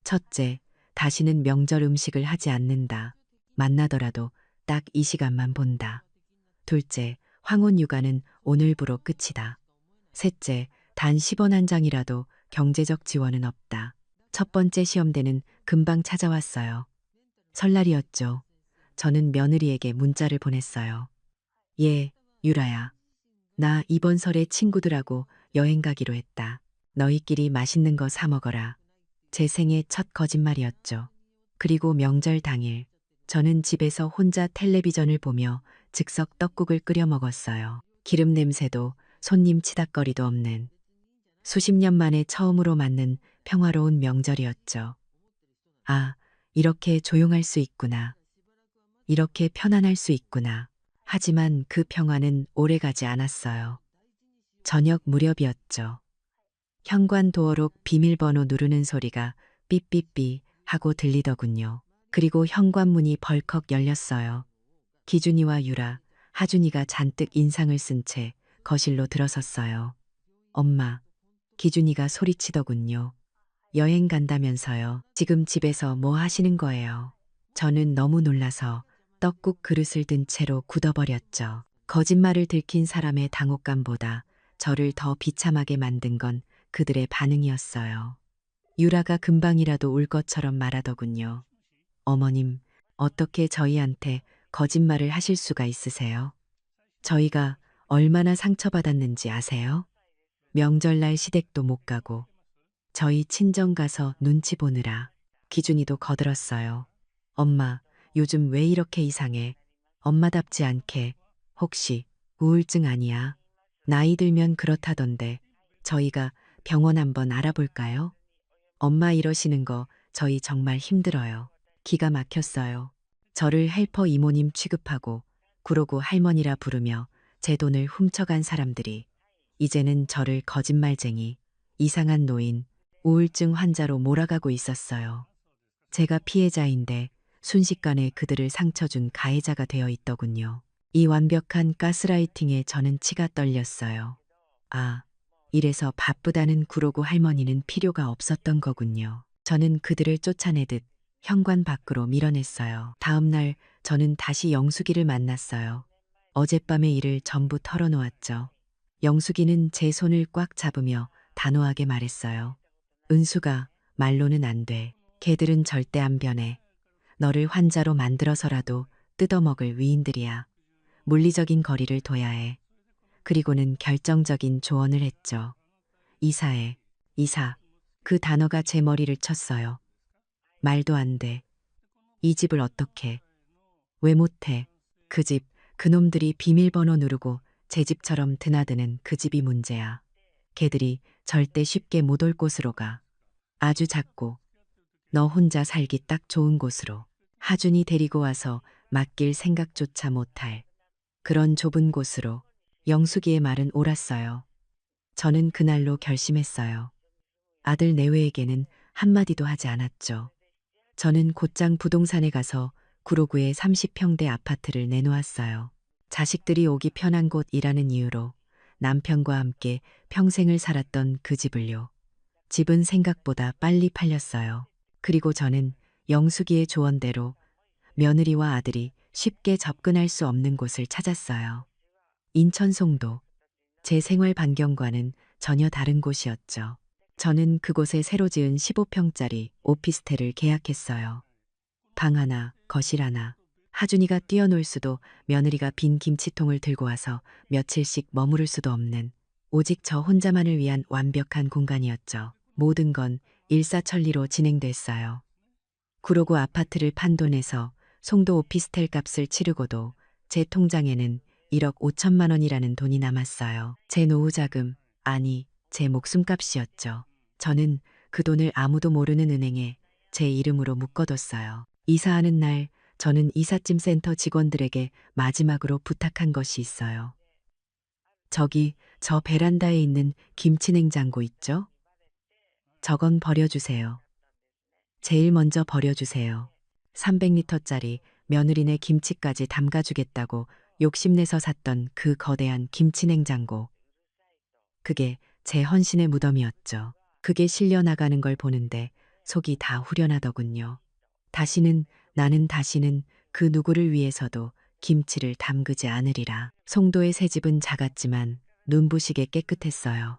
첫째, 다시는 명절 음식을 하지 않는다. 만나더라도 딱 이 시간만 본다. 둘째, 황혼 육아는 오늘부로 끝이다. 셋째, 단 10원 한 장이라도 경제적 지원은 없다. 첫 번째 시험대는 금방 찾아왔어요. 설날이었죠. 저는 며느리에게 문자를 보냈어요. 예, 유라야. 나 이번 설에 친구들하고 여행 가기로 했다. 너희끼리 맛있는 거 사 먹어라. 제 생애 첫 거짓말이었죠. 그리고 명절 당일, 저는 집에서 혼자 텔레비전을 보며 즉석 떡국을 끓여 먹었어요. 기름 냄새도 손님 치닥거리도 없는 수십 년 만에 처음으로 맞는 평화로운 명절이었죠. 아, 이렇게 조용할 수 있구나. 이렇게 편안할 수 있구나. 하지만 그 평화는 오래가지 않았어요. 저녁 무렵이었죠. 현관 도어록 비밀번호 누르는 소리가 삐삐삐 하고 들리더군요. 그리고 현관문이 벌컥 열렸어요. 기준이와 유라, 하준이가 잔뜩 인상을 쓴 채 거실로 들어섰어요. 엄마, 기준이가 소리치더군요. 여행 간다면서요. 지금 집에서 뭐 하시는 거예요? 저는 너무 놀라서 떡국 그릇을 든 채로 굳어버렸죠. 거짓말을 들킨 사람의 당혹감보다 저를 더 비참하게 만든 건 그들의 반응이었어요. 유라가 금방이라도 울 것처럼 말하더군요. 어머님, 어떻게 저희한테 거짓말을 하실 수가 있으세요? 저희가 얼마나 상처받았는지 아세요? 명절날 시댁도 못 가고 저희 친정 가서 눈치 보느라 기준이도 거들었어요. 엄마, 요즘 왜 이렇게 이상해? 엄마답지 않게. 혹시 우울증 아니야? 나이 들면 그렇다던데 저희가 병원 한번 알아볼까요? 엄마 이러시는 거 저희 정말 힘들어요. 기가 막혔어요. 저를 헬퍼 이모님 취급하고 구로구 할머니라 부르며 제 돈을 훔쳐간 사람들이 이제는 저를 거짓말쟁이, 이상한 노인, 우울증 환자로 몰아가고 있었어요. 제가 피해자인데 순식간에 그들을 상처 준 가해자가 되어 있더군요. 이 완벽한 가스라이팅에 저는 치가 떨렸어요. 아, 이래서 바쁘다는 구로구 할머니는 필요가 없었던 거군요. 저는 그들을 쫓아내듯 현관 밖으로 밀어냈어요. 다음 날 저는 다시 영숙이를 만났어요. 어젯밤의 일을 전부 털어놓았죠. 영숙이는 제 손을 꽉 잡으며 단호하게 말했어요. 은수가 말로는 안 돼. 걔들은 절대 안 변해. 너를 환자로 만들어서라도 뜯어먹을 위인들이야. 물리적인 거리를 둬야 해. 그리고는 결정적인 조언을 했죠. 이사해. 이사. 그 단어가 제 머리를 쳤어요. 말도 안 돼. 이 집을 어떻게. 왜 못해. 그 집, 그놈들이 비밀번호 누르고 제 집처럼 드나드는 그 집이 문제야. 걔들이 절대 쉽게 못 올 곳으로 가. 아주 작고 너 혼자 살기 딱 좋은 곳으로. 하준이 데리고 와서 맡길 생각조차 못할 그런 좁은 곳으로. 영숙이의 말은 옳았어요. 저는 그날로 결심했어요. 아들 내외에게는 한마디도 하지 않았죠. 저는 곧장 부동산에 가서 구로구의 30평대 아파트를 내놓았어요. 자식들이 오기 편한 곳이라는 이유로 남편과 함께 평생을 살았던 그 집을요. 집은 생각보다 빨리 팔렸어요. 그리고 저는 영숙이의 조언대로 며느리와 아들이 쉽게 접근할 수 없는 곳을 찾았어요. 인천 송도. 제 생활 반경과는 전혀 다른 곳이었죠. 저는 그곳에 새로 지은 15평짜리 오피스텔을 계약했어요. 방 하나, 거실 하나, 하준이가 뛰어놀 수도 며느리가 빈 김치통을 들고 와서 며칠씩 머무를 수도 없는 오직 저 혼자만을 위한 완벽한 공간이었죠. 모든 건 일사천리로 진행됐어요. 구로구 아파트를 판돈해서 송도 오피스텔 값을 치르고도 제 통장에는 1억 5천만 원이라는 돈이 남았어요. 제 노후 자금, 아니, 제 목숨값이었죠. 저는 그 돈을 아무도 모르는 은행에 제 이름으로 묶어뒀어요. 이사하는 날 저는 이삿짐 센터 직원들에게 마지막으로 부탁한 것이 있어요. 저기 저 베란다에 있는 김치 냉장고 있죠? 저건 버려주세요. 제일 먼저 버려주세요. 300리터짜리 며느리네 김치까지 담가주겠다고 욕심내서 샀던 그 거대한 김치 냉장고. 그게 제 헌신의 무덤이었죠. 그게 실려나가는 걸 보는데 속이 다 후련하더군요. 나는 다시는 그 누구를 위해서도 김치를 담그지 않으리라. 송도의 새 집은 작았지만 눈부시게 깨끗했어요.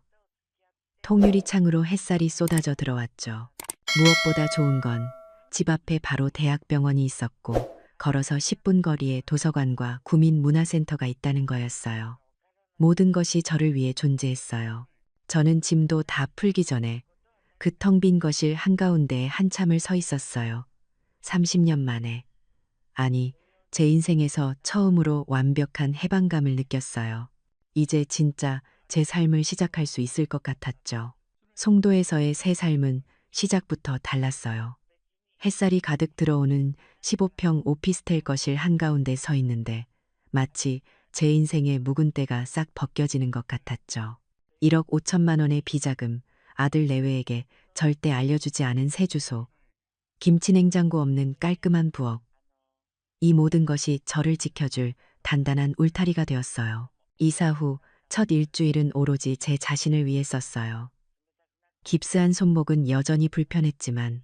통유리 창으로 햇살이 쏟아져 들어왔죠. 무엇보다 좋은 건 집 앞에 바로 대학병원이 있었고 걸어서 10분 거리에 도서관과 구민문화센터가 있다는 거였어요. 모든 것이 저를 위해 존재했어요. 저는 짐도 다 풀기 전에 그 텅 빈 거실 한가운데에 한참을 서 있었어요. 30년 만에. 아니, 제 인생에서 처음으로 완벽한 해방감을 느꼈어요. 이제 진짜 제 삶을 시작할 수 있을 것 같았죠. 송도에서의 새 삶은 시작부터 달랐어요. 햇살이 가득 들어오는 15평 오피스텔 거실 한가운데 서 있는데 마치 제 인생의 묵은 때가 싹 벗겨지는 것 같았죠. 1억 5천만 원의 비자금, 아들 내외에게 절대 알려주지 않은 새 주소, 김치 냉장고 없는 깔끔한 부엌. 이 모든 것이 저를 지켜줄 단단한 울타리가 되었어요. 이사 후 첫 일주일은 오로지 제 자신을 위해 썼어요. 깁스한 손목은 여전히 불편했지만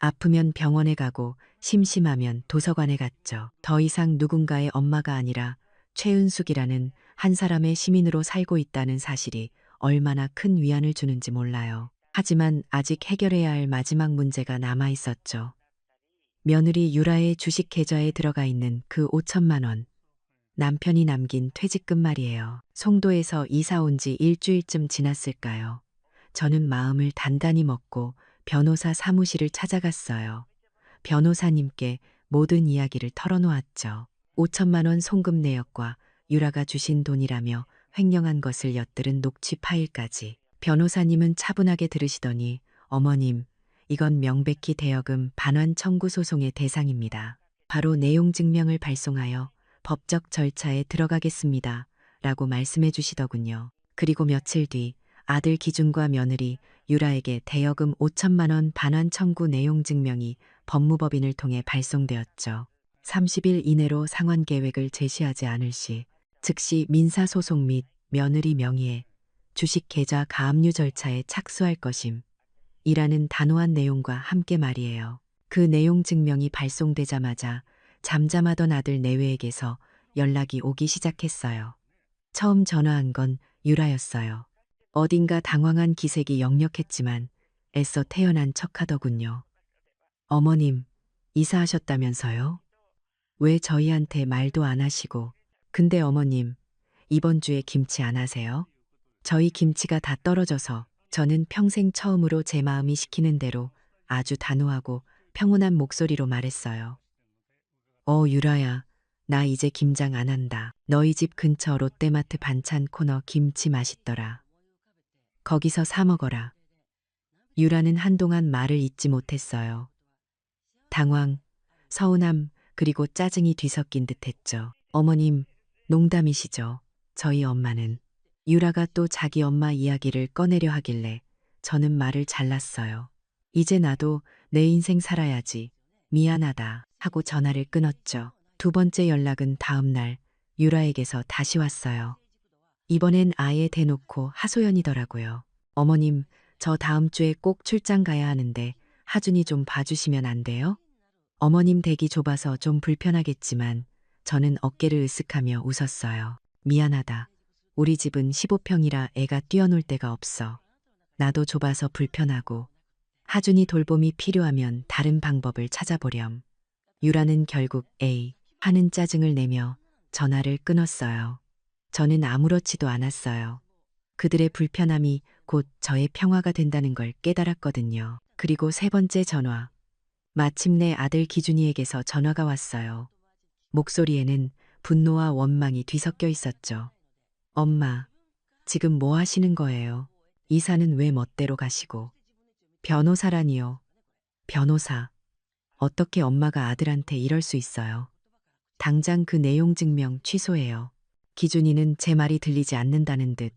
아프면 병원에 가고 심심하면 도서관에 갔죠. 더 이상 누군가의 엄마가 아니라 최은숙이라는 한 사람의 시민으로 살고 있다는 사실이 얼마나 큰 위안을 주는지 몰라요. 하지만 아직 해결해야 할 마지막 문제가 남아 있었죠. 며느리 유라의 주식 계좌에 들어가 있는 그 5천만 원. 남편이 남긴 퇴직금 말이에요. 송도에서 이사 온 지 일주일쯤 지났을까요? 저는 마음을 단단히 먹고 변호사 사무실을 찾아갔어요. 변호사님께 모든 이야기를 털어놓았죠. 5천만 원 송금 내역과 유라가 주신 돈이라며 횡령한 것을 엿들은 녹취 파일까지. 변호사님은 차분하게 들으시더니 어머님, 이건 명백히 대여금 반환 청구 소송의 대상입니다. 바로 내용 증명을 발송하여 법적 절차에 들어가겠습니다. 라고 말씀해 주시더군요. 그리고 며칠 뒤 아들 기준과 며느리 유라에게 대여금 5천만 원 반환 청구 내용 증명이 법무법인을 통해 발송되었죠. 30일 이내로 상환 계획을 제시하지 않을 시 즉시 민사소송 및 며느리 명의의 주식 계좌 가압류 절차에 착수할 것임. 이라는 단호한 내용과 함께 말이에요. 그 내용 증명이 발송되자마자 잠잠하던 아들 내외에게서 연락이 오기 시작했어요. 처음 전화한 건 유라였어요. 어딘가 당황한 기색이 역력했지만 애써 태연한 척하더군요. 어머님, 이사하셨다면서요? 왜 저희한테 말도 안 하시고. 근데 어머님, 이번 주에 김치 안 하세요? 저희 김치가 다 떨어져서. 저는 평생 처음으로 제 마음이 시키는 대로 아주 단호하고 평온한 목소리로 말했어요. 유라야, 나 이제 김장 안 한다. 너희 집 근처 롯데마트 반찬 코너 김치 맛있더라. 거기서 사 먹어라. 유라는 한동안 말을 잇지 못했어요. 당황, 서운함, 그리고 짜증이 뒤섞인 듯 했죠. 어머님, 농담이시죠? 저희 엄마는. 유라가 또 자기 엄마 이야기를 꺼내려 하길래 저는 말을 잘랐어요. 이제 나도 내 인생 살아야지. 미안하다 하고 전화를 끊었죠. 두 번째 연락은 다음 날 유라에게서 다시 왔어요. 이번엔 아예 대놓고 하소연이더라고요. 어머님, 저 다음 주에 꼭 출장 가야 하는데 하준이 좀 봐주시면 안 돼요? 어머님 댁이 좁아서 좀 불편하겠지만 저는 어깨를 으쓱하며 웃었어요. 미안하다. 우리 집은 15평이라 애가 뛰어놀 데가 없어. 나도 좁아서 불편하고 하준이 돌봄이 필요하면 다른 방법을 찾아보렴. 유라는 결국 에이 하는 짜증을 내며 전화를 끊었어요. 저는 아무렇지도 않았어요. 그들의 불편함이 곧 저의 평화가 된다는 걸 깨달았거든요. 그리고 세 번째 전화. 마침내 아들 기준이에게서 전화가 왔어요. 목소리에는 분노와 원망이 뒤섞여 있었죠. 엄마, 지금 뭐 하시는 거예요? 이사는 왜 멋대로 가시고? 변호사라니요. 변호사. 어떻게 엄마가 아들한테 이럴 수 있어요? 당장 그 내용 증명 취소해요. 기준이는 제 말이 들리지 않는다는 듯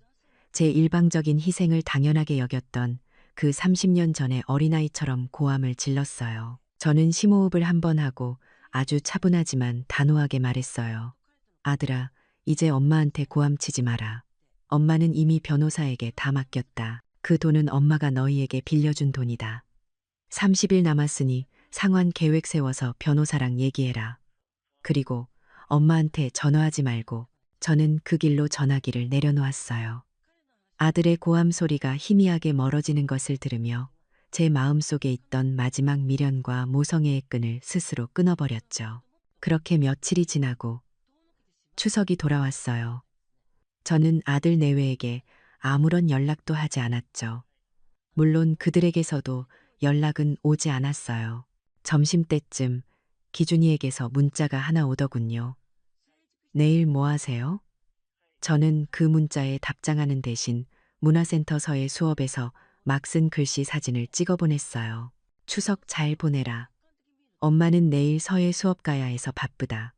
제 일방적인 희생을 당연하게 여겼던 그 30년 전의 어린아이처럼 고함을 질렀어요. 저는 심호흡을 한 번 하고 아주 차분하지만 단호하게 말했어요. 아들아, 이제 엄마한테 고함치지 마라. 엄마는 이미 변호사에게 다 맡겼다. 그 돈은 엄마가 너희에게 빌려준 돈이다. 30일 남았으니 상환 계획 세워서 변호사랑 얘기해라. 그리고 엄마한테 전화하지 말고 저는 그 길로 전화기를 내려놓았어요. 아들의 고함 소리가 희미하게 멀어지는 것을 들으며 제 마음속에 있던 마지막 미련과 모성애의 끈을 스스로 끊어버렸죠. 그렇게 며칠이 지나고 추석이 돌아왔어요. 저는 아들 내외에게 아무런 연락도 하지 않았죠. 물론 그들에게서도 연락은 오지 않았어요. 점심때쯤 기준이에게서 문자가 하나 오더군요. 내일 뭐 하세요? 저는 그 문자에 답장하는 대신 문화센터서의 수업에서 막 쓴 글씨 사진을 찍어 보냈어요. 추석 잘 보내라. 엄마는 내일 서예 수업 가야 해서 바쁘다.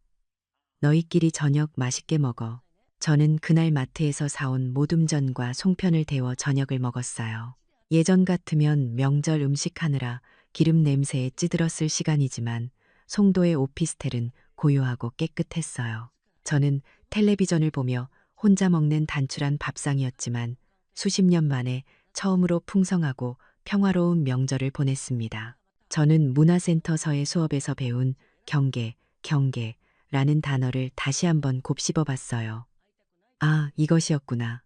너희끼리 저녁 맛있게 먹어. 저는 그날 마트에서 사온 모둠전과 송편을 데워 저녁을 먹었어요. 예전 같으면 명절 음식하느라 기름 냄새에 찌들었을 시간이지만 송도의 오피스텔은 고요하고 깨끗했어요. 저는 텔레비전을 보며 혼자 먹는 단출한 밥상이었지만 수십 년 만에 처음으로 풍성하고 평화로운 명절을 보냈습니다. 저는 문화센터서의 수업에서 배운 경계라는 단어를 다시 한번 곱씹어 봤어요. 아, 이것이었구나.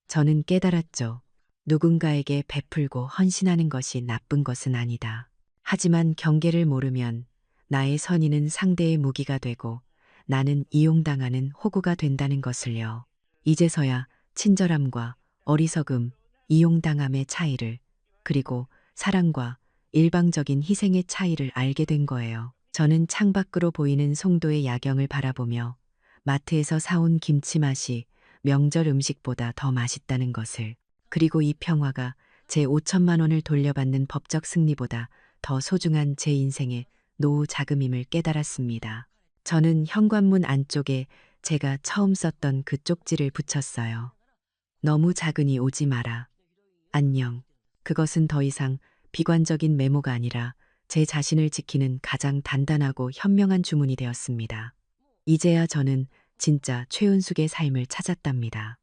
저는 깨달았죠. 누군가에게 베풀고 헌신하는 것이 나쁜 것은 아니다. 하지만 경계를 모르면 나의 선의는 상대의 무기가 되고 나는 이용당하는 호구가 된다는 것을요. 이제서야 친절함과 어리석음, 이용당함의 차이를, 그리고 사랑과 일방적인 희생의 차이를 알게 된 거예요. 저는 창밖으로 보이는 송도의 야경을 바라보며 마트에서 사온 김치 맛이 명절 음식보다 더 맛있다는 것을, 그리고 이 평화가 제 5천만 원을 돌려받는 법적 승리보다 더 소중한 제 인생의 노후 자금임을 깨달았습니다. 저는 현관문 안쪽에 제가 처음 썼던 그 쪽지를 붙였어요. 너무 작으니 오지 마라. 안녕. 그것은 더 이상 비관적인 메모가 아니라 제 자신을 지키는 가장 단단하고 현명한 주문이 되었습니다. 이제야 저는 진짜 최은숙의 삶을 찾았답니다.